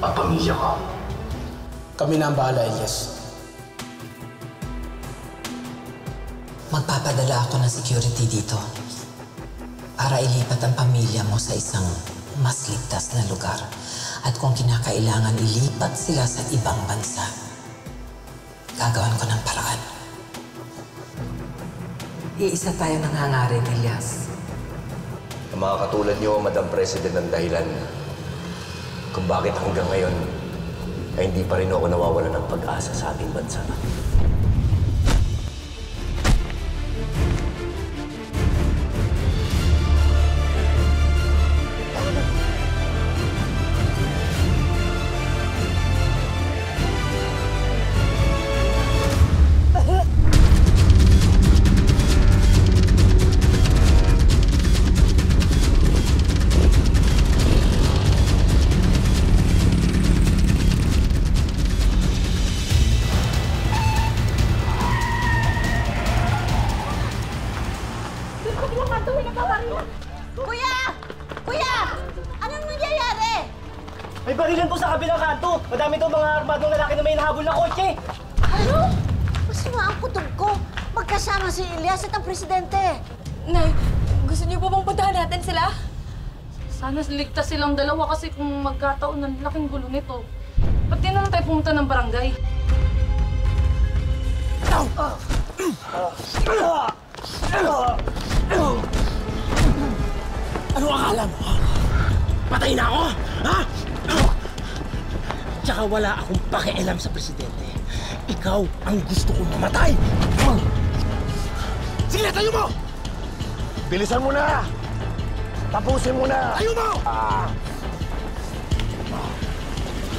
ang pamilya ko. Kami na ang bahala, Elias. Magpapadala ako ng security dito para ilipat ang pamilya mo sa isang mas ligtas na lugar. At kung kinakailangan ilipat sila sa ibang bansa, gagawin ko ng paraan. Iisa tayo ng hangarin, Elias. Ang mga katulad niyo, Madam President, ang dahilan kung bakit hanggang ngayon ay hindi pa rin ako nawawala ng pag-asa sa ating bansa. Kuya! Kuya! Anong nangyayari? May barilan po sa kabilang kanto. Madami to mga armadong lalaki na may nahabol na kotse. Ano? Masama ang kutob ko. Magkasama si Elias at ang presidente. Nay, gusto niyo po bang puntahan natin sila? Sana ligtas silang dalawa kasi kung magkataon ng laking gulo nito. Ba't di na lang tayo pumunta ng barangay? Ano akala mo, ha? Patay na ako, ha? Tsaka wala akong pakialam sa presidente. Ikaw ang gusto kong mamatay! Sige na, tayo mo! Bilisan mo na! Tapusin mo na! Tayo mo!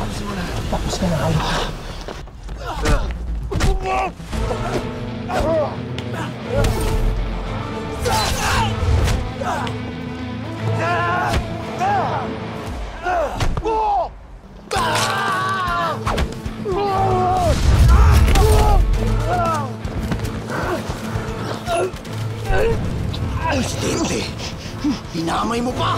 Tapusin mo na. Tapos ka na kayo. Presidente! Hinamay mo pa!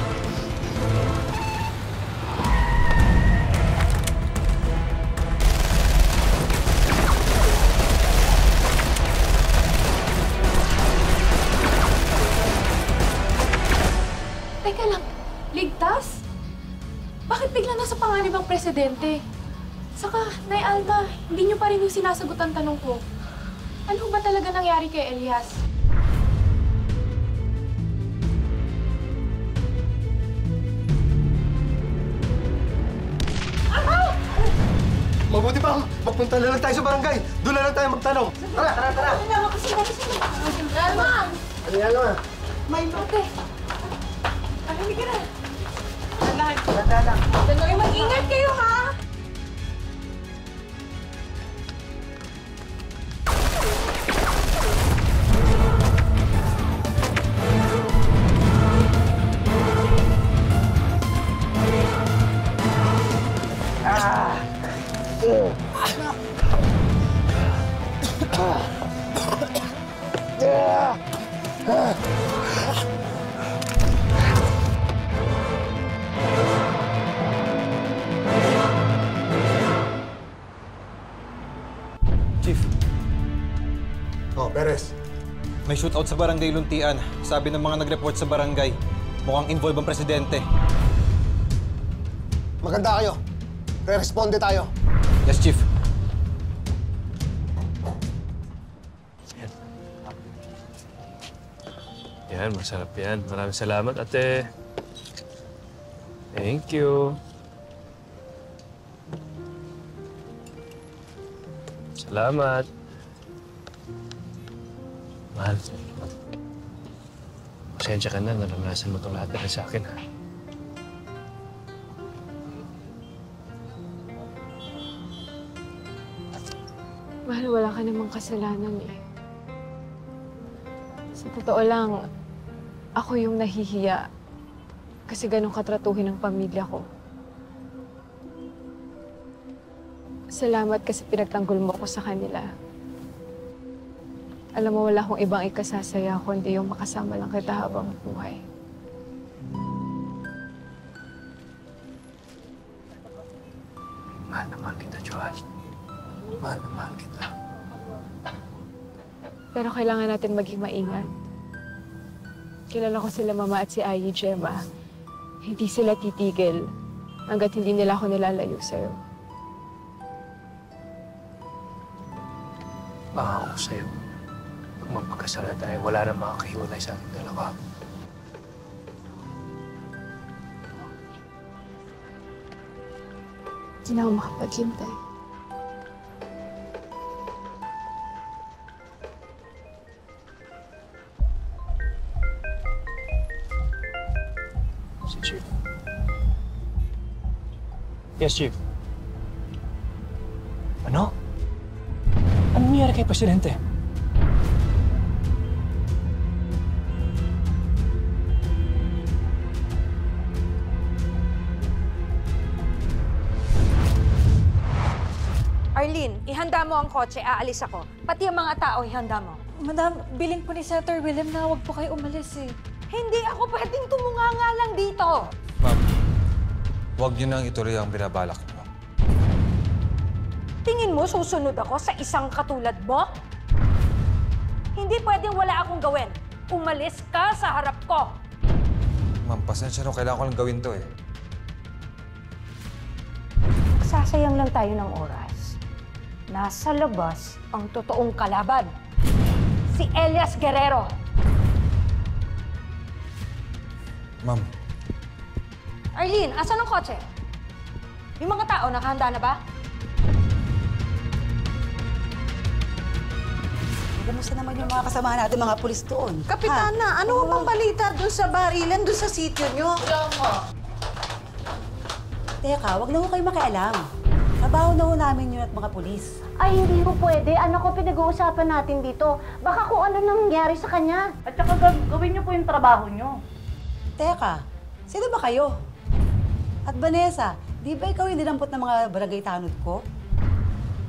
Teka lang, ligtas? Bakit bigla nasa panganib ang presidente? Saka, Nay Alma, hindi niyo pa rin yung sinasagot ang tanong ko. Ano ba talaga nangyari kay Elias? Mabuti pa, magpunta na lang tayo sa barangay. Doon na lang tayo magtanong. Tara, tara, tara! Ano naman kasi Alma! Ano yan naman? May ate! Halika ka na! Dalang. Danoy, mag-ingat kayo, ha? Chief, Perez. may shootout sa barangay Luntian. Sabi ng mga nag-report sa barangay, mukhang involved ang presidente. Maganda kayo. Re-responde tayo. Yes, Chief. Yan, masarap yan. Maraming salamat, ate. Thank you. Salamat. Mahal. Pasensya ka na, naranasan mo itong lahat na sa akin, ha? Mahal, wala ka namang kasalanan, eh. Sa totoo lang, ako yung nahihiya kasi ganun katratuhin ang pamilya ko. Salamat kasi pinagtanggol mo ako sa kanila. Alam mo, wala akong ibang ikasasaya kundi yung makasama lang kita habang buhay. Mahal na mahal kita, Joel. Mahal na mahal kita. Pero kailangan natin maging maingat. Kilala ko sila Mama at si Ayi, Gemma. Hindi sila titigil hanggat hindi nila ako nilalayo sa'yo. Pangako ko sa'yo. Kung magpagkasala tayo, wala na makakahiwalay sa ating dalawa. Hindi na ako makapaghintay. Si Chief. Yes, Chief. Ano? Anong nangyari kay Presidente? Arlene, ihanda mo ang kotse, aalis ako. Pati ang mga tao, ihanda mo. Madam, bilin po ni Senator William na huwag po kayo umalis eh. Hindi ako pwedeng tumunganga lang dito. Ma'am, huwag niyo nang ituloy ang binabalak niyo. Tingin mo susunod ako sa isang katulad mo? Hindi pwedeng wala akong gawin. Umalis ka sa harap ko. Ma'am, pasensya na, kailangan ko lang gawin to eh. Sasayang lang tayo ng oras. Nasa labas ang totoong kalaban. Si Elias Guerrero. Ma'am. Arlene, asan ang kotse? Yung mga tao, nakahanda na ba? Kumusta naman yung mga kasama natin, mga pulis doon? Kapitana, ano bang balita doon sa barilan, doon sa sityo nyo? Teka, wag na ho kayo makialam. Trabaho na ho namin yun at mga pulis. Ay, hindi po pwede. Anak ko, pinag-uusapan natin dito. Baka kung ano nangyari sa kanya. At saka gawin niyo po yung trabaho niyo. Teka, sino ba kayo? At Vanessa, di ba ikaw yung dinampot ng mga barangay tanod ko?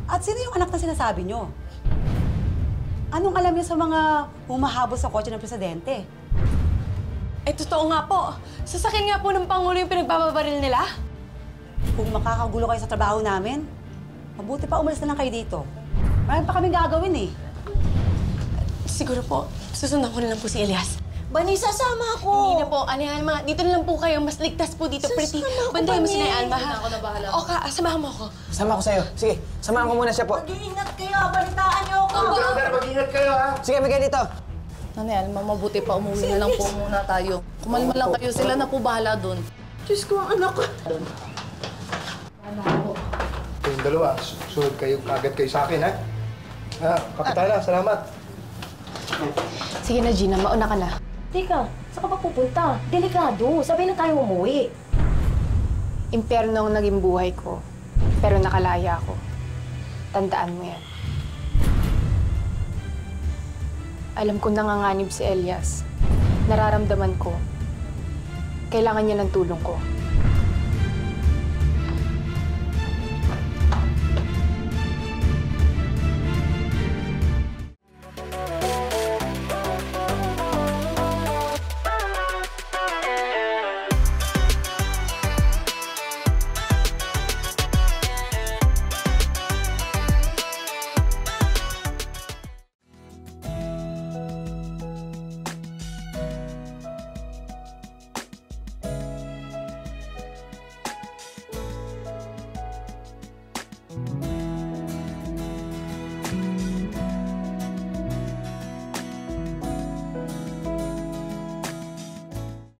At sino yung anak na sinasabi nyo? Anong alam niyo sa mga humahabol sa kotse ng presidente? Eh, totoo nga po. Sasakyan nga po ng Pangulo yung pinagbababaril nila. Kung makakagulo kayo sa trabaho namin, mabuti pa umalis na lang kayo dito. Marami pa kaming gagawin eh. Siguro po, susundan ko na lang po si Elias. Vanessa, sama ako. Hindi na po, Alma. Dito na lang po kayo. Mas ligtas po dito, pretty. Bandayan mo si Alma, ha? Ako na bahala. O, samahan mo ako. Sama ko sa'yo. Sige, samahan ko muna siya po. Mag-iingat kayo, balitaan niyo ako. Mag-ingat kayo, ha? Sige, bigay dito. Nanay Alma, mabuti pa umuwi na lang po muna tayo. Kumalma lang kayo, sila na po bahala doon. Diyos ko, ang anak ko. Kayong dalawa, sunod kayo, agad kayo sa akin, ha? Kapitana, salamat. Sige na, Gina, mauna ka na. Teka, saan ka pa pupunta? Delikado. Sabay na tayo umuwi. Impyerno ang naging buhay ko, pero nakalaya ako. Tandaan mo yan. Alam ko nanganganib si Elias. Nararamdaman ko. Kailangan niya ng tulong ko.